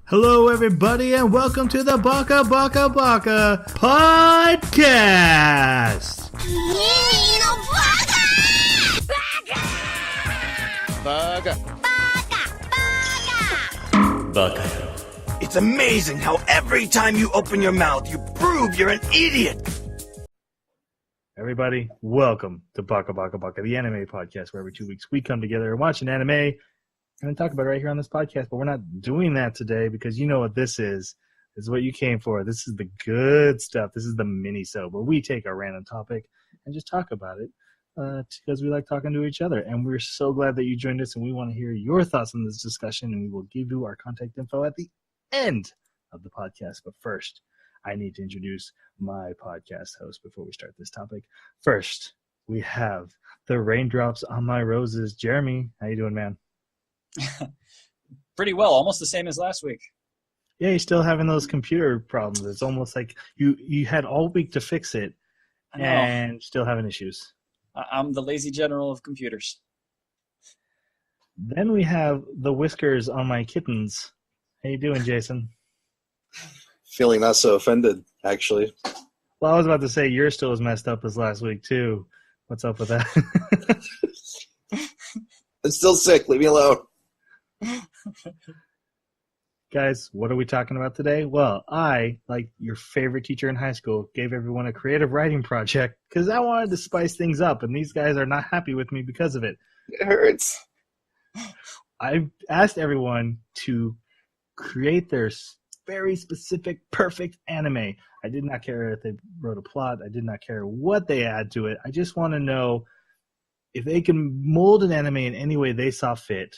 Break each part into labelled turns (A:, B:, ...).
A: Hello, everybody, and welcome to the Baka podcast.
B: Baka. It's amazing how every time you open your mouth, you prove you're an idiot.
A: Everybody, welcome to Baka, the anime podcast, where every 2 weeks we come together and watch an anime and talk about it right here on this podcast. But we're not doing that today because you know what this is. This is what you came for. This is the good stuff. This is the mini-so where we take a random topic and just talk about it because we like talking to each other. And we're so glad that you joined us, and we want to hear your thoughts on this discussion, and we will give you our contact info at the end of the podcast. But first, I need to introduce my podcast host before we start this topic. First, we have the raindrops on my roses. Jeremy, how you doing, man?
C: Pretty well, almost the same as last week.
A: Yeah, you're still having those computer problems. It's almost like you had all week to fix it and still having issues.
C: I'm the lazy general of computers.
A: Then we have the whiskers on my kittens. How you doing, Jason?
D: Feeling not so offended, actually.
A: Well, I was about to say you're still as messed up as last week, too. What's up with that?
D: I'm still sick. Leave me alone.
A: Guys, what are we talking about today? Well, I, like your favorite teacher in high school, gave everyone a creative writing project because I wanted to spice things up, and these guys are not happy with me because of it.
D: It hurts.
A: I asked everyone to create their very specific, perfect anime. I did not care if they wrote a plot. I did not care what they add to it. I just want to know if they can mold an anime in any way they saw fit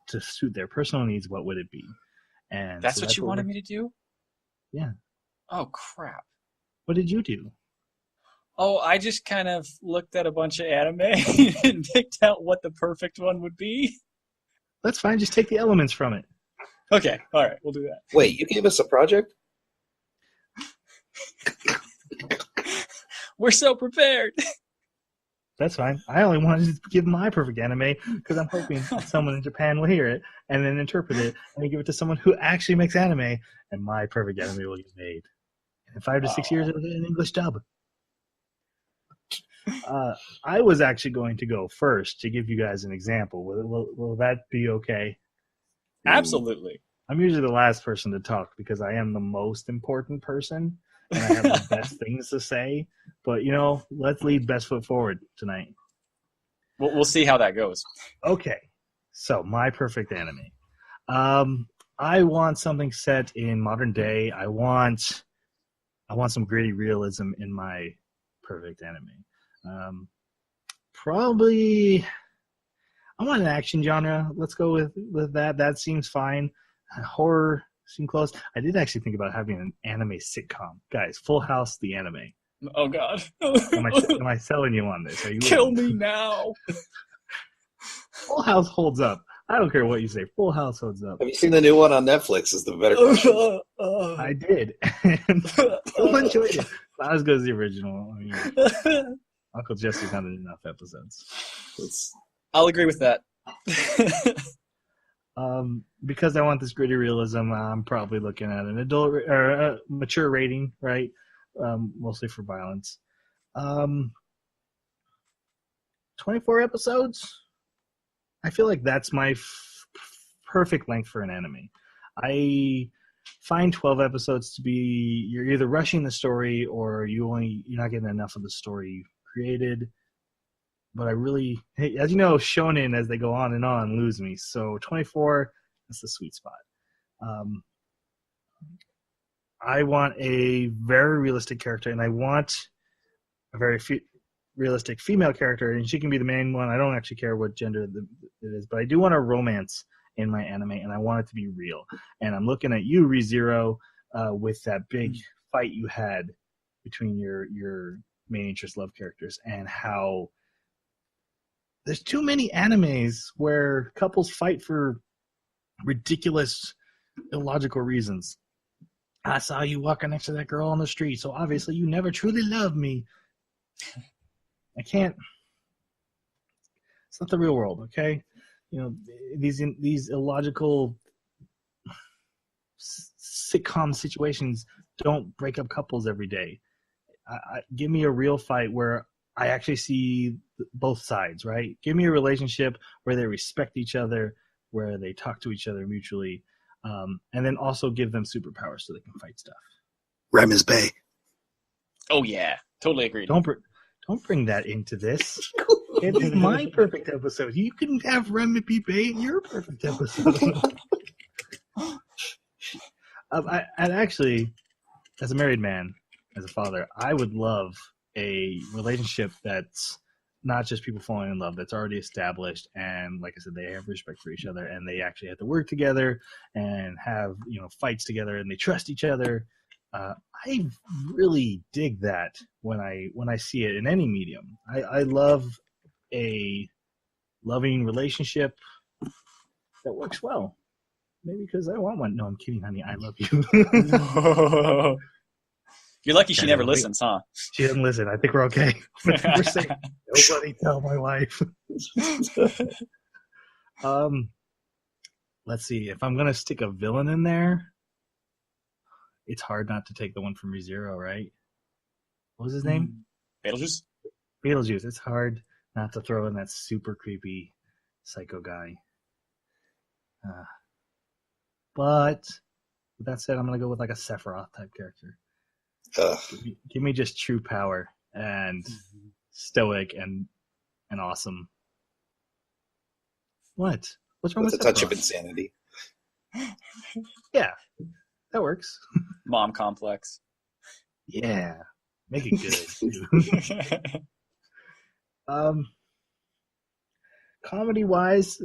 A: to suit their personal needs, what would it be? And
C: that's what you wanted me to do?
A: Yeah.
C: Oh, crap.
A: What did you do?
C: Oh, I just kind of looked at a bunch of anime and picked out what the perfect one would be.
A: That's fine. Just take the elements from it.
C: Okay. All right. We'll do that.
D: Wait, you gave us a project?
C: We're so prepared.
A: That's fine. I only wanted to give my perfect anime because I'm hoping someone in Japan will hear it and then interpret it and give it to someone who actually makes anime, and my perfect anime will get made in 5 to 6 years in English dub. I was actually going to go first to give you guys an example. Will that be okay?
C: Absolutely.
A: I'm usually the last person to talk because I am the most important person and I have the best things to say. But, let's lead best foot forward tonight.
C: We'll see how that goes.
A: Okay. So, my perfect anime. I want something set in modern day. I want some gritty realism in my perfect anime. Probably, I want an action genre. Let's go with that. That seems fine. Horror seems close. I did actually think about having an anime sitcom. Guys, Full House, the anime.
C: Oh, God.
A: Am I selling you on this? Are you
C: Kill me now.
A: Full House holds up. I don't care what you say. Full House holds up.
D: Have you seen the new one on Netflix? Is the better question.
A: I did. And I enjoyed it. Not as good as the original. I mean, Uncle Jesse's not in enough episodes.
C: I'll agree with that.
A: Because I want this gritty realism, I'm probably looking at an adult or a mature rating, right? Mostly for violence. 24 episodes. I feel like that's my perfect length for an anime. I find 12 episodes to be you're either rushing the story or you're not getting enough of the story you created. But as you know, shonen as they go on and on lose me. So 24, that's the sweet spot. I want a very realistic character, and I want a very realistic female character, and she can be the main one. I don't actually care what gender it is, but I do want a romance in my anime, and I want it to be real. And I'm looking at you, ReZero, with that big fight you had between your main interest love characters, and how there's too many animes where couples fight for ridiculous, illogical reasons. I saw you walking next to that girl on the street, so obviously you never truly loved me. I can't. It's not the real world, okay? These illogical sitcom situations don't break up couples every day. Give me a real fight where I actually see both sides, right? Give me a relationship where they respect each other, where they talk to each other mutually, and then also give them superpowers so they can fight stuff.
D: Rem is Bay.
C: Oh yeah, totally agreed.
A: Don't bring that into this. It is my perfect episode. You can have Rem and Bay in your perfect episode. And actually, as a married man, as a father, I would love a relationship that's not just people falling in love, that's already established, and like I said, they have respect for each other, and they actually have to work together and have fights together, and they trust each other. I really dig that when I see it in any medium. I love a loving relationship that works well. Maybe because I want one. No, I'm kidding, honey. I love you.
C: You're lucky she never listens, huh?
A: She doesn't listen. I think we're okay. We're safe. Nobody tell my wife. Let's see. If I'm gonna stick a villain in there, it's hard not to take the one from ReZero, right? What was his name?
C: Beetlejuice.
A: Beetlejuice. It's hard not to throw in that super creepy psycho guy. But with that said, I'm gonna go with like a Sephiroth type character. Give me just true power and stoic and awesome. What's wrong with
D: a touch
A: Sephiroth?
D: of insanity?
A: Yeah, that works.
C: Mom complex.
A: Yeah, make it good. Comedy wise,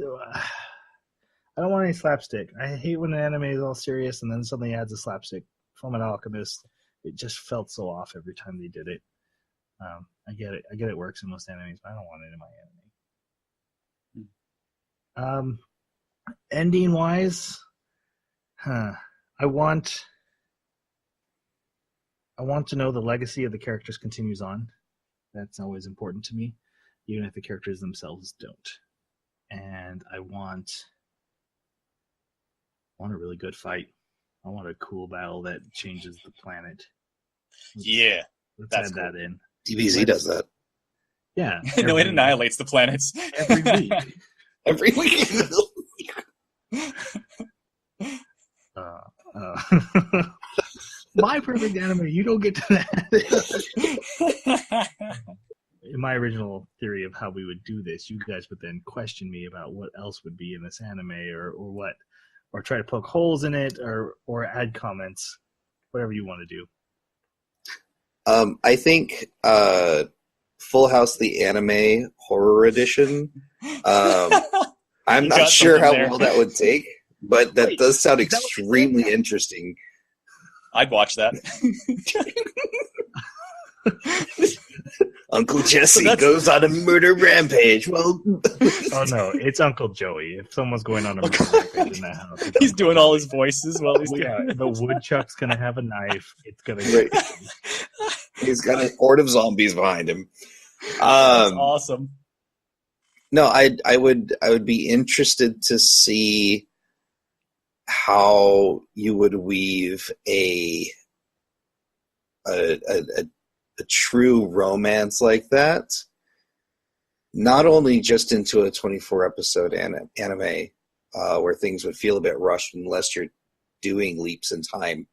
A: I don't want any slapstick. I hate when an anime is all serious and then suddenly adds a slapstick. Fullmetal Alchemist, it just felt so off every time they did it. I get it. It works in most animes, but I don't want it in my anime. Ending wise, I want to know the legacy of the characters continues on. That's always important to me, even if the characters themselves don't. And I want a really good fight. I want a cool battle that changes the planet. Let's add that in.
D: DBZ does that.
A: Yeah.
C: No, it annihilates the planets.
A: Every week.
D: Every week.
A: My perfect anime, you don't get to that. In my original theory of how we would do this, you guys would then question me about what else would be in this anime or what, or try to poke holes in it or add comments, whatever you want to do.
D: I think Full House the Anime Horror Edition. I'm not sure how well that would take, but that does sound extremely interesting.
C: I'd watch that.
B: Uncle Jesse goes on a murder rampage. Well,
A: oh no, it's Uncle Joey. If someone's going on a murder rampage in that house,
C: he's doing all his voices while he's
A: doing it. The woodchuck's gonna have a knife. It's gonna.
D: He's got a horde of zombies behind him.
C: That's awesome.
D: No, I would be interested to see how you would weave a true romance like that, not only just into a 24 episode anime where things would feel a bit rushed unless you're doing leaps in time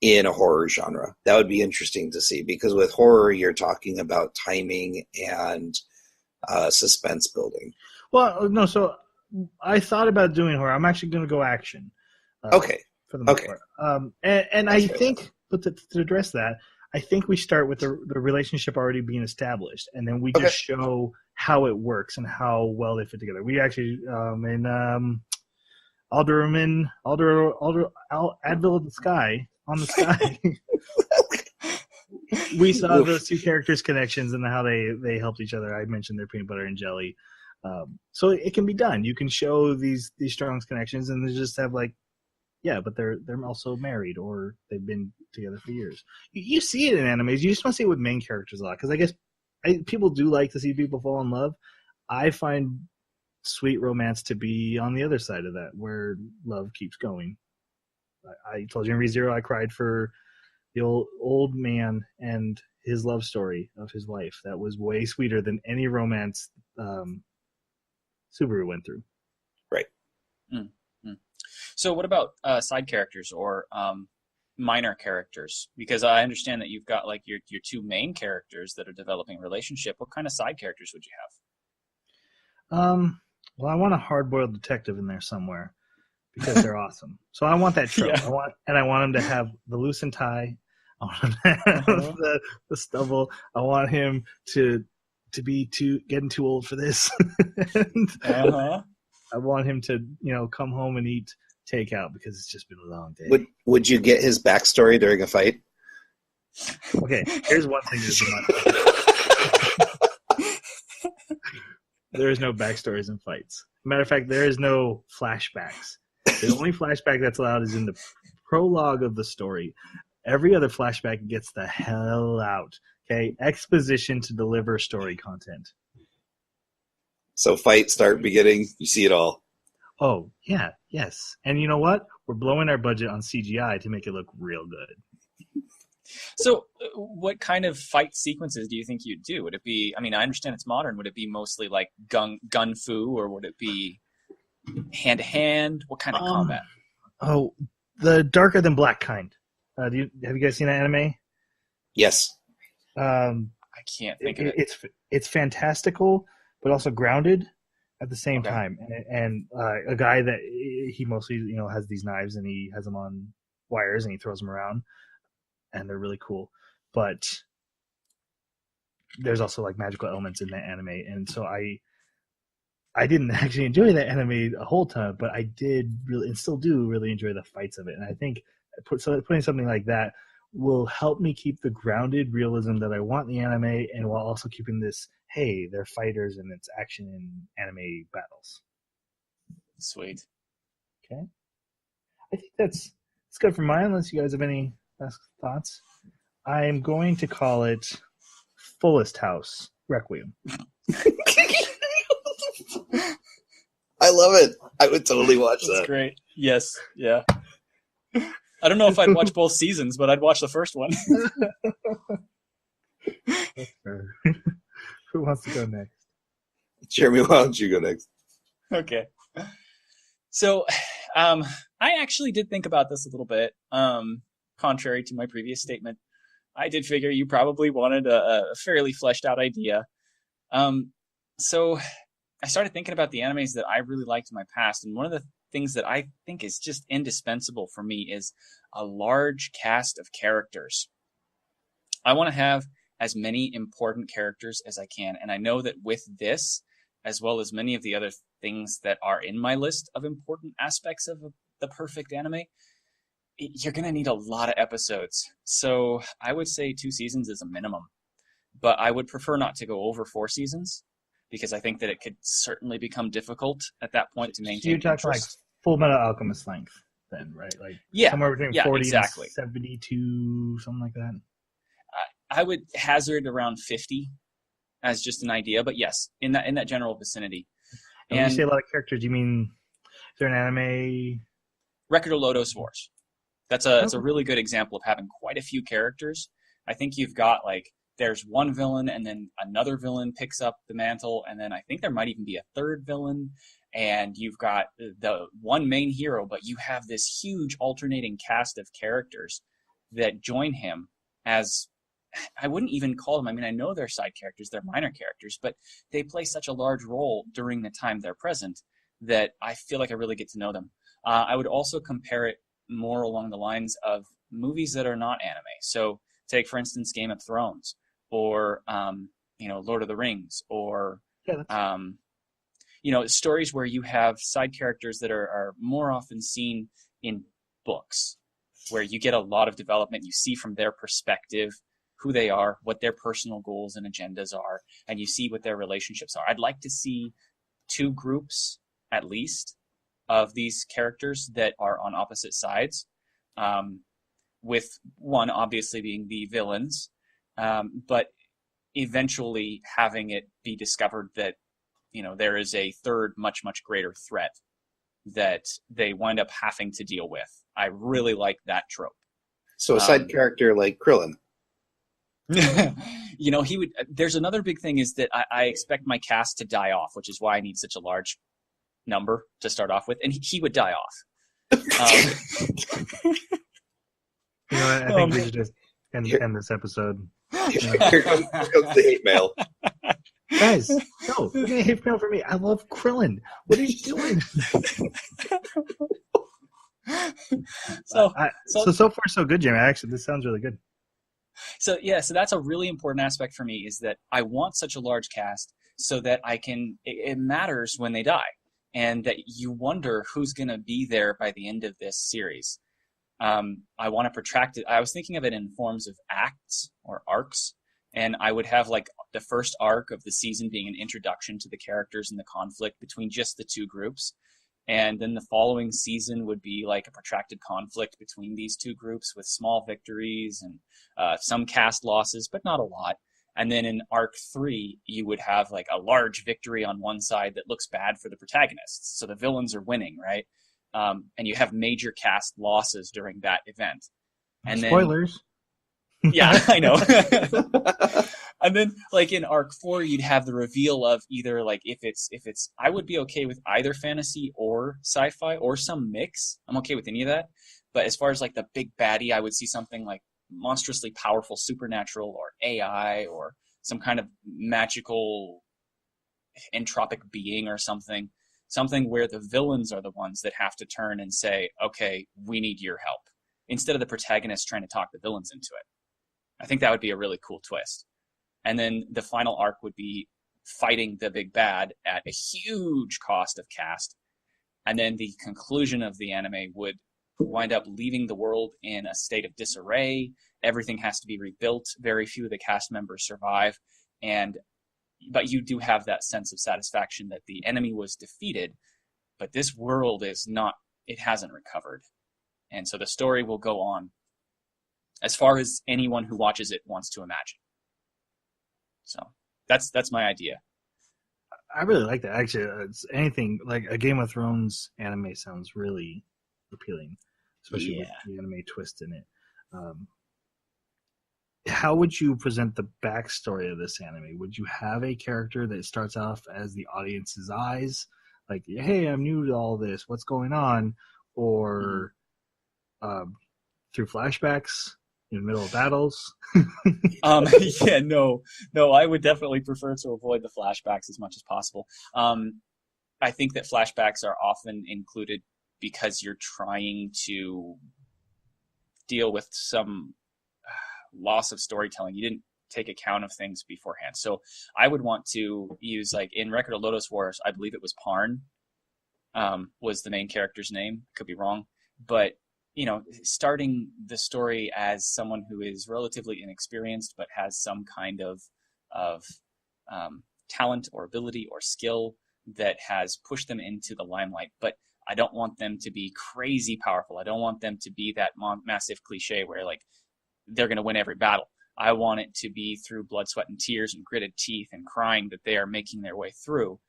D: in a horror genre. That would be interesting to see, because with horror you're talking about timing and suspense building.
A: Well, no, so I thought about doing horror. I'm actually going to go action.
D: Okay.
A: For the most part. And I think, but to address that, I think we start with the relationship already being established, and then we just show how it works and how well they fit together. We actually, in Advil of the Sky, on the Sky, we saw those two characters' connections and how they helped each other. I mentioned their peanut butter and jelly. So it can be done. You can show these strong connections and they just have but they're also married or they've been together for years. You see it in animes. You just want to see it with main characters a lot, because I guess people do like to see people fall in love. I find sweet romance to be on the other side of that, where love keeps going. I told you in ReZero I cried for the old man and his love story of his wife. That was way sweeter than any romance Subaru went through.
D: Right.
C: Mm-hmm. So what about side characters or minor characters? Because I understand that you've got like your two main characters that are developing a relationship. What kind of side characters would you have?
A: Well, I want a hard-boiled detective in there somewhere because they're awesome. So I want that trope.
C: Yeah.
A: I want him to have the loosened tie. I want him to have the stubble. I want him to be getting too old for this. I want him to, come home and eat takeout because it's just been a long day.
D: Would you get his backstory during a fight?
A: Okay, here's one thing that's there is no backstories in fights. Matter of fact, there is no flashbacks. The only flashback that's allowed is in the prologue of the story. Every other flashback gets the hell out. Okay, exposition to deliver story content.
D: So fight, start, beginning, you see it all.
A: Oh, yeah, yes. And you know what? We're blowing our budget on CGI to make it look real good.
C: So what kind of fight sequences do you think you'd do? Would it be, I understand it's modern. Would it be mostly like gun fu, or would it be hand-to-hand? What kind of combat?
A: Oh, the darker than black kind. Have you guys seen that anime?
D: Yes.
C: I can't think of it.
A: It's fantastical, but also grounded at the same time. And a guy that he mostly has these knives and he has them on wires and he throws them around, and they're really cool. But there's also like magical elements in that anime, and so I didn't actually enjoy that anime a whole ton, but I did really and still do really enjoy the fights of it. And I think putting something like that will help me keep the grounded realism that I want in the anime, and while also keeping this, hey, they're fighters and it's action in anime battles.
C: Sweet.
A: Okay. I think it's good for mine, unless you guys have any last thoughts. I'm going to call it Fullest House Requiem.
D: I love it. I would totally watch that.
C: That's great. Yes. Yeah. I don't know if I'd watch both seasons, but I'd watch the first one.
A: Who wants to go next?
D: Jeremy, why don't you go next?
C: Okay. So, I actually did think about this a little bit. Contrary to my previous statement, I did figure you probably wanted a fairly fleshed out idea. So I started thinking about the animes that I really liked in my past, and one of the things that I think is just indispensable for me is a large cast of characters. I want to have as many important characters as I can, and I know that with this, as well as many of the other things that are in my list of important aspects of the perfect anime, you're going to need a lot of episodes. So I would say 2 seasons is a minimum, but I would prefer not to go over 4 seasons, because I think that it could certainly become difficult at that point to maintain.
A: You're talking like Full Metal Alchemist length, then, right? Like somewhere between 40 and 72, something like that.
C: I would hazard around 50 as just an idea, but yes, in that general vicinity.
A: And when you say a lot of characters, you mean is there an anime?
C: Record of Lodoss Wars. That's a really good example of having quite a few characters. I think you've got there's one villain, and then another villain picks up the mantle, and then I think there might even be a third villain, and you've got the one main hero, but you have this huge alternating cast of characters that join him as, I wouldn't even call them, I know they're side characters, they're minor characters, but they play such a large role during the time they're present that I feel like I really get to know them. I would also compare it more along the lines of movies that are not anime. So take, for instance, Game of Thrones, or Lord of the Rings, or stories where you have side characters that are more often seen in books, where you get a lot of development. You see from their perspective who they are, what their personal goals and agendas are, and you see what their relationships are. I'd like to see 2 groups at least of these characters that are on opposite sides, with one obviously being the villains, but eventually having it be discovered that there is a third much greater threat that they wind up having to deal with. I really like that trope.
D: So a side character like Krillin.
C: He would. There's another big thing is that I expect my cast to die off, which is why I need such a large number to start off with, and he would die off.
A: I think we should just end this episode.
D: Here comes the hate mail.
A: Guys, no, you're gonna hate mail for me. I love Krillin. What are you doing? So far so good, Jamie. Actually, this sounds really good.
C: So that's a really important aspect for me, is that I want such a large cast so that it matters when they die, and that you wonder who's going to be there by the end of this series. I want to protract it. I was thinking of it in forms of acts or arcs, and I would have like the first arc of the season being an introduction to the characters and the conflict between just the two groups. And then the following season would be like a protracted conflict between these two groups with small victories and some cast losses, but not a lot. And then in arc 3, you would have like a large victory on one side that looks bad for the protagonists. So the villains are winning, right? And you have major cast losses during that event. And
A: spoilers.
C: Yeah, I know. And then, like in arc 4, you'd have the reveal of either like if it's I would be okay with either fantasy or sci-fi or some mix. I'm okay with any of that. But as far as like the big baddie, I would see something like monstrously powerful supernatural or AI or some kind of magical entropic being or something where the villains are the ones that have to turn and say, okay, we need your help, instead of the protagonist trying to talk the villains into it. I think that would be a really cool twist. And then the final arc would be fighting the big bad at a huge cost of cast. And then the conclusion of the anime would wind up leaving the world in a state of disarray. Everything has to be rebuilt. Very few of the cast members survive. But you do have that sense of satisfaction that the enemy was defeated, but this world it hasn't recovered. And so the story will go on as far as anyone who watches it wants to imagine. So that's my idea.
A: I really like that. Actually, it's anything like a Game of Thrones anime sounds really appealing, especially with the anime twist in it. How would you present the backstory of this anime? Would you have a character that starts off as the audience's eyes, like, hey, I'm new to all this, what's going on? Or through flashbacks in the middle of battles?
C: No, I would definitely prefer to avoid the flashbacks as much as possible. I think that flashbacks are often included because you're trying to deal with some loss of storytelling. You didn't take account of things beforehand. So I would want to use, like in Record of Lodoss Wars, I believe it was Parn was the main character's name. Could be wrong. But starting the story as someone who is relatively inexperienced but has some kind of talent or ability or skill that has pushed them into the limelight. But I don't want them to be crazy powerful. I don't want them to be that massive cliche where like they're going to win every battle. I want it to be through blood, sweat, and tears and gritted teeth and crying that they are making their way through,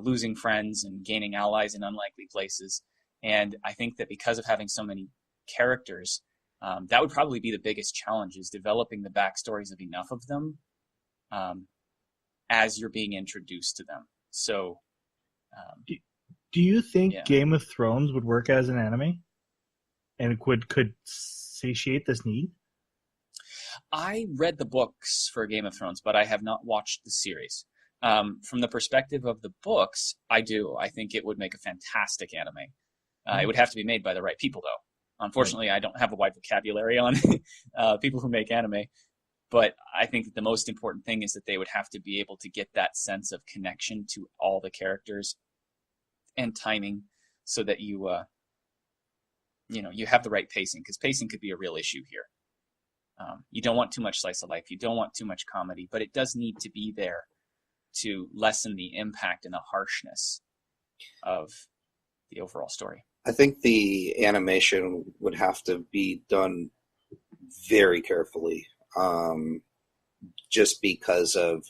C: losing friends and gaining allies in unlikely places. And I think that because of having so many characters, that would probably be the biggest challenge, is developing the backstories of enough of them as you're being introduced to them. So
A: do you think Game of Thrones would work as an anime and could satiate this need?
C: I read the books for Game of Thrones, but I have not watched the series. From the perspective of the books, I do. I think it would make a fantastic anime. It would have to be made by the right people, though. Unfortunately, I don't have a wide vocabulary on people who make anime, but I think that the most important thing is that they would have to be able to get that sense of connection to all the characters and timing, so that you have the right pacing, because pacing could be a real issue here. You don't want too much slice of life. You don't want too much comedy, but it does need to be there to lessen the impact and the harshness of the overall story.
D: I think the animation would have to be done very carefully, just because of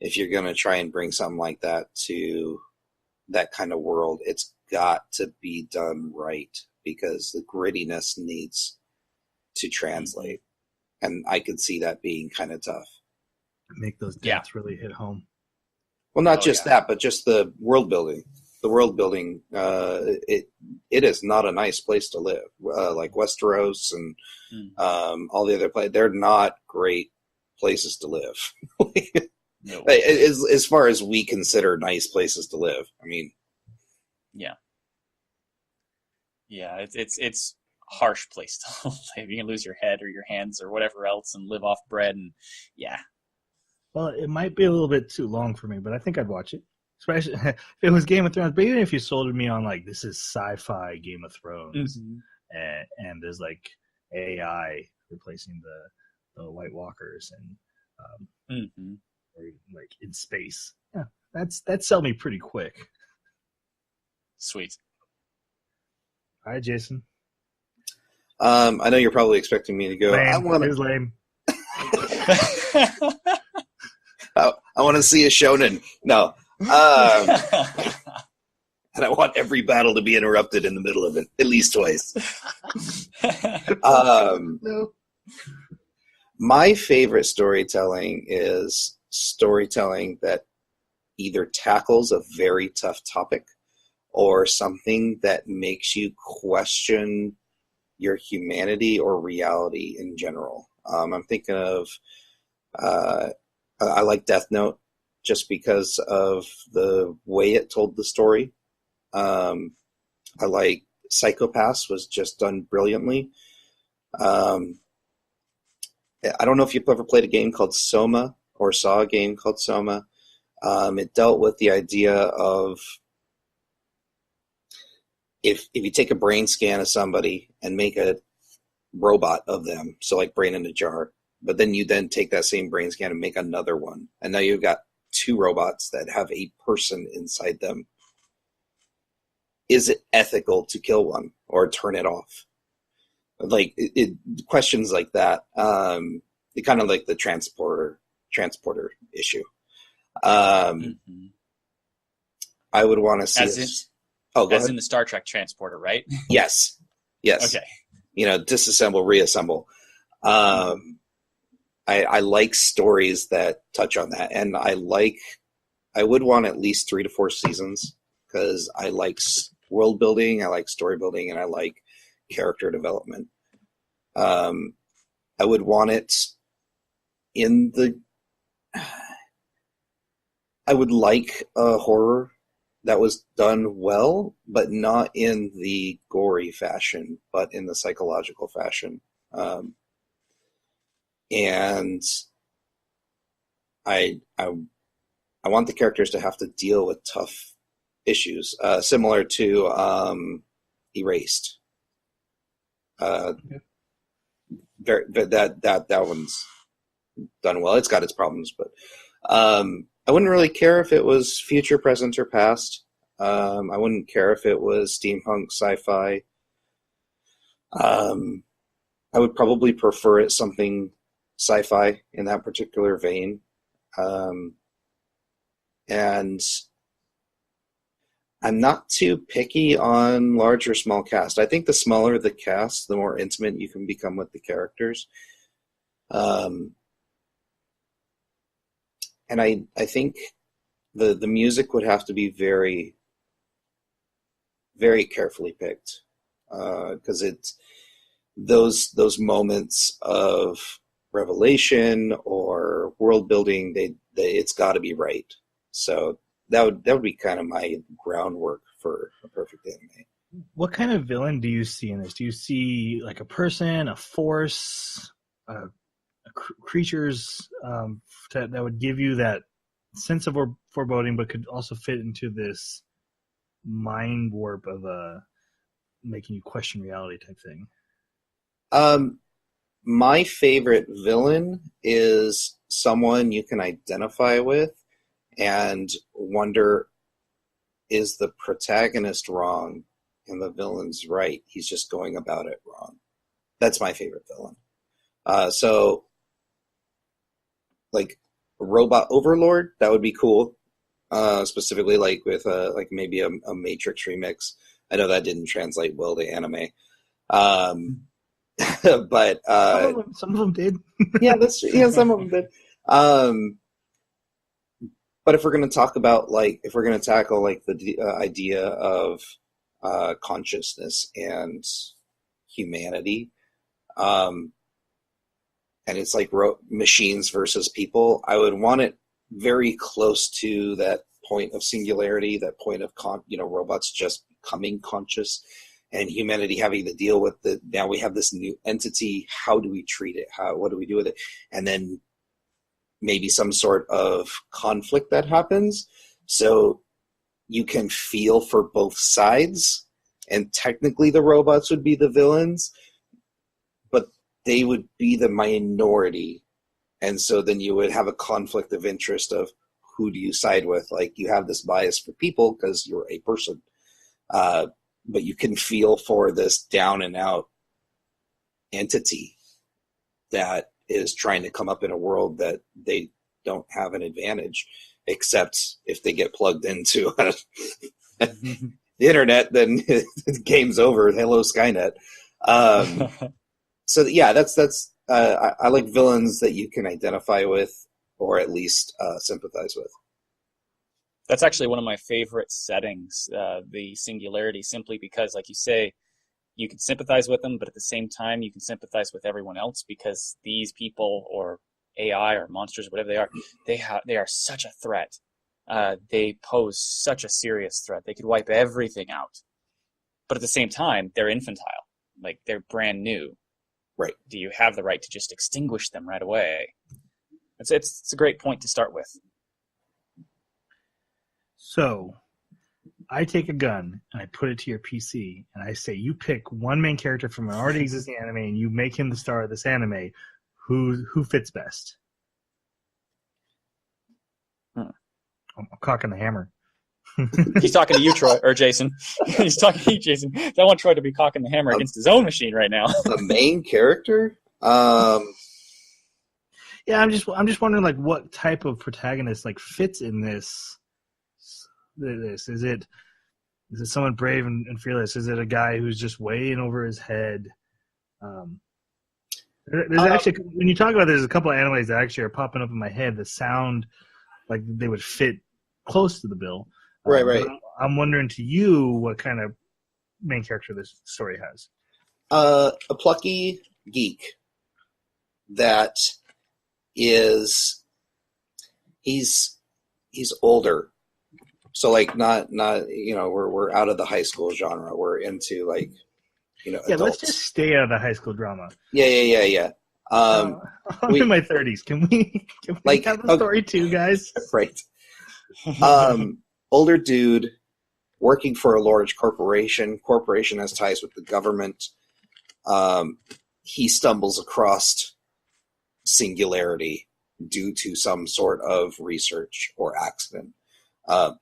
D: if you're going to try and bring something like that to that kind of world, it's got to be done right. because the grittiness needs to translate. And I could see that being kind of tough.
A: Make those deaths really hit home.
D: Well, not just that, but just the world building. The world building, it is not a nice place to live. Like Westeros and all the other places, they're not great places to live.
C: No.
D: As far as we consider nice places to live, I mean,
C: yeah, it's a harsh place to live. You can lose your head or your hands or whatever else and live off bread, and
A: Well, it might be a little bit too long for me, but I think I'd watch it. Especially if it was Game of Thrones. But even if you sold me on like this is sci-fi Game of Thrones, and there's like AI replacing the White Walkers and or like in space, that sell me pretty quick.
C: Sweet.
A: All right, Jason.
D: I know you're probably expecting me to go.
A: Lame.
D: I want
A: It was lame.
D: I want to see a shonen. No. And I want every battle to be interrupted in the middle of it, at least twice.
A: No.
D: My favorite storytelling is storytelling that either tackles a very tough topic or something that makes you question your humanity or reality in general. I'm thinking of, I like Death Note just because of the way it told the story. I like Psychopaths was just done brilliantly. I don't know if you've ever played a game called Soma or saw a game called Soma. It dealt with the idea of if you take a brain scan of somebody and make a robot of them, so like brain in a jar, but then you then take that same brain scan and make another one, and now you've got two robots that have a person inside them. Is it ethical to kill one or turn it off? Like questions like that. It kind of like the transporter issue. I would want to see
C: as in the Star Trek transporter, right?
D: Yes.
C: Okay.
D: Disassemble, reassemble. I like stories that touch on that, and I would want at least 3 to 4 seasons because I like world building, I like story building, and I like character development. I would want it I would like a horror that was done well, but not in the gory fashion, but in the psychological fashion. And I want the characters to have to deal with tough issues, similar to Erased. That one's done well. It's got its problems, but I wouldn't really care if it was future, present, or past. I wouldn't care if it was steampunk, sci-fi. I would probably prefer it something sci-fi in that particular vein. And I'm not too picky on large or small cast. I think the smaller the cast, the more intimate you can become with the characters. And I think the music would have to be very, very carefully picked, because those moments of revelation or world building, it's got to be right. So that would be kind of my groundwork for a perfect anime.
A: What kind of villain do you see in this? Do you see like a person, a force, creatures that would give you that sense of foreboding, but could also fit into this mind warp of making you question reality type thing?
D: My favorite villain is someone you can identify with and wonder, is the protagonist wrong and the villain's right? He's just going about it wrong. That's my favorite villain. So like Robot Overlord, that would be cool. Specifically like with like maybe a Matrix remix. I know that didn't translate well to anime. But
A: some of them did.
D: some of them did. But if we're going to talk about if we're going to tackle the idea of consciousness and humanity, and it's like machines versus people, I would want it very close to that point of singularity, that point of robots just becoming conscious, and humanity having to deal with now we have this new entity. How do we treat it? What do we do with it? And then maybe some sort of conflict that happens. So you can feel for both sides, and technically the robots would be the villains, but they would be the minority. And so then you would have a conflict of interest of who do you side with? Like, you have this bias for people because you're a person. But you can feel for this down and out entity that is trying to come up in a world that they don't have an advantage, except if they get plugged into the internet, then the game's over. Hello, Skynet. So yeah, that's I like villains that you can identify with, or at least sympathize with.
C: That's actually one of my favorite settings, the singularity, simply because, like you say, you can sympathize with them, but at the same time, you can sympathize with everyone else, because these people, or AI, or monsters, whatever they are, they are such a threat. They pose such a serious threat. They could wipe everything out. But at the same time, they're infantile. Like, they're brand new.
D: Right.
C: Do you have the right to just extinguish them right away? It's a great point to start with.
A: So, I take a gun and I put it to your PC, and I say, you pick one main character from an already existing anime, and you make him the star of this anime. Who fits best? I'm cocking the hammer.
C: He's talking to you, Troy, or Jason. He's talking to you, Jason. I want Troy to be cocking the hammer against his own machine right now.
D: The main character?
A: Yeah, I'm just wondering, like, what type of protagonist fits in this. Is it someone brave and fearless? Is it a guy who's just way in over his head? There's actually, when you talk about, there's a couple of animes that actually are popping up in my head that sound like they would fit close to the bill.
D: Right.
A: I'm wondering to you what kind of main character this story has.
D: A plucky geek that is he's older. So not we're out of the high school genre. We're into adults.
A: Let's just stay out of the high school drama.
D: Yeah.
A: I'm in my 30s. Can we have the story too, guys?
D: Right. Older dude working for a large corporation. Corporation has ties with the government. He stumbles across singularity due to some sort of research or accident.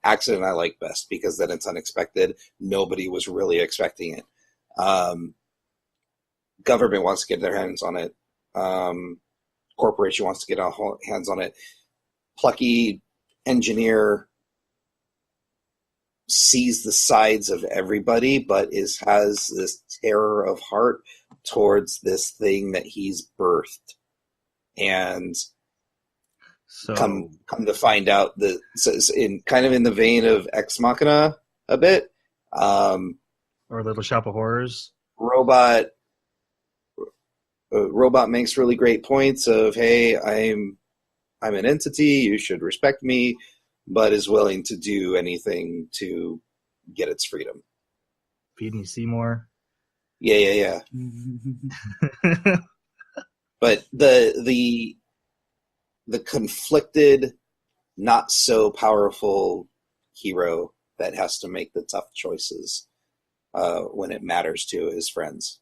D: Accident I like best, because then it's unexpected. Nobody was really expecting it. Government wants to get their hands on it. Corporation wants to get hands on it. Plucky engineer sees the sides of everybody, but has this terror of heart towards this thing that he's birthed. And
A: so,
D: come to find out that, in kind of in the vein of Ex Machina a bit,
A: or Little Shop of Horrors.
D: Robot makes really great points of, hey, I'm an entity, you should respect me, but is willing to do anything to get its freedom.
A: Feed me Seymour.
D: Yeah. But the conflicted, not so powerful hero that has to make the tough choices when it matters to his friends.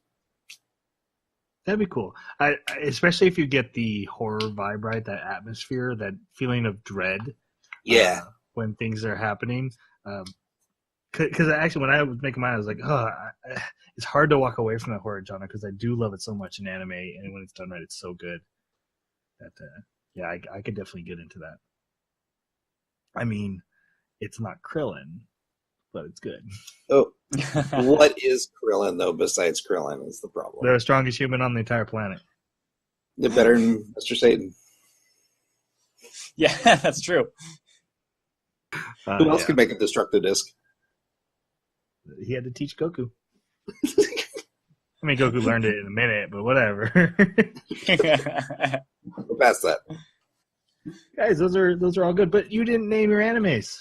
A: That'd be cool. I especially if you get the horror vibe, right? That atmosphere, that feeling of dread.
D: Yeah.
A: When things are happening. Because actually, when I was making mine, I was like, it's hard to walk away from that horror genre, because I do love it so much in anime, and when it's done right, it's so good. That I could definitely get into that. I mean, it's not Krillin, but it's good.
D: Oh, what is Krillin, though, besides Krillin is the problem.
A: They're the strongest human on the entire planet.
D: They're better than Mr. Satan.
C: Yeah, that's true.
D: Who else could make a destructive disc?
A: He had to teach Goku. I mean, Goku learned it in a minute, but whatever.
D: We're past that.
A: Guys, those are all good, but you didn't name your animes.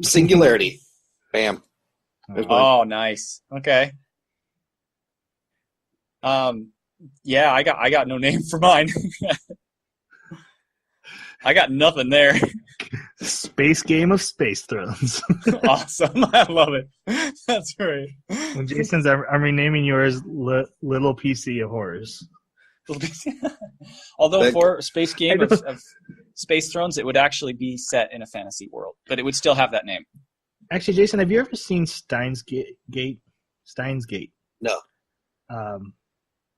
D: Singularity. Bam.
C: Oh, nice. Okay. Yeah, I got no name for mine. I got nothing there.
A: Space Game of Space Thrones.
C: Awesome. I love it. That's right.
A: When Jason's, I'm renaming yours Little PC of Horrors.
C: Although for Space Game of Space Thrones, it would actually be set in a fantasy world, but it would still have that name.
A: Actually, Jason, have you ever seen Steins Gate? Steins Gate.
D: No.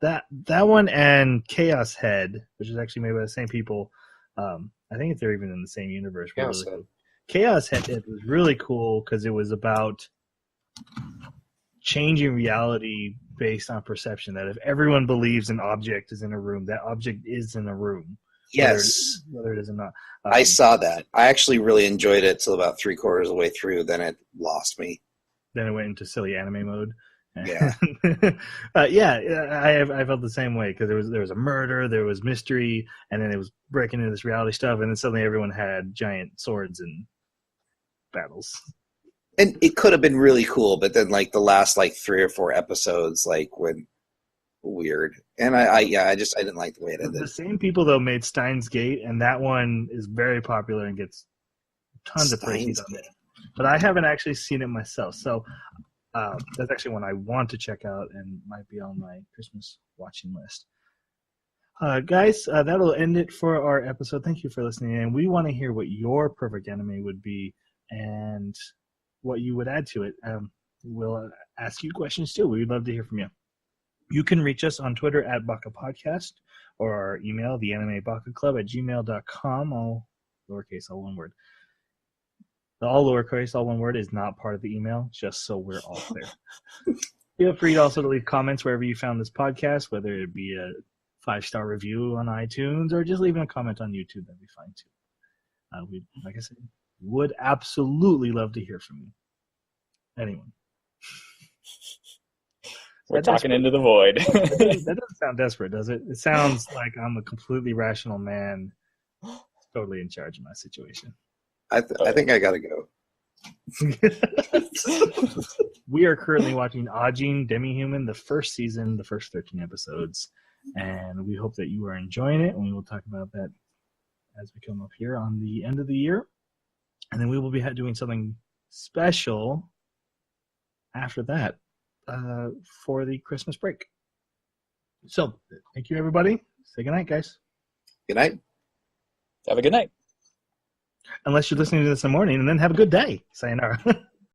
A: That one and Chaos Head, which is actually made by the same people. I think they're even in the same universe. Chaos Head it was really cool because it was about changing reality based on perception. That if everyone believes an object is in a room, that object is in a room.
D: Yes.
A: Whether it is or not.
D: I saw that. I actually really enjoyed it till about 3/4 of the way through. Then it lost me.
A: Then it went into silly anime mode.
D: Yeah.
A: I felt the same way because there was a murder, there was mystery, and then it was breaking into this reality stuff, and then suddenly everyone had giant swords and battles.
D: And it could have been really cool, but then like the last like 3 or 4 episodes like went weird, and I didn't like the way it ended.
A: The same people though made Steins Gate, and that one is very popular and gets tons of praise on it. But I haven't actually seen it myself, so. That's actually one I want to check out and might be on my Christmas watching list. Guys, that'll end it for our episode. Thank you for listening, and we want to hear what your perfect anime would be and what you would add to it. We'll ask you questions too. We'd love to hear from you. You can reach us on Twitter at Baka Podcast or our email, theanimebakaclub@gmail.com, all lowercase, all one word. The all lowercase, all one word is not part of the email, just so we're all clear. Feel free also to leave comments wherever you found this podcast, whether it be a 5-star review on iTunes or just leaving a comment on YouTube. That'd be fine too. We, like I said, would absolutely love to hear from you. Anyone.
C: We're talking into the void.
A: That doesn't sound desperate, does it? It sounds like I'm a completely rational man, totally in charge of my situation.
D: I think I gotta go.
A: We are currently watching Ajin, Demi-Human, the first season, the first 13 episodes, and we hope that you are enjoying it, and we will talk about that as we come up here on the end of the year. And then we will be doing something special after that for the Christmas break. So, thank you, everybody. Say goodnight, guys.
D: Good night.
C: Have a good night.
A: Unless you're listening to this in the morning, and then have a good day. Sayonara.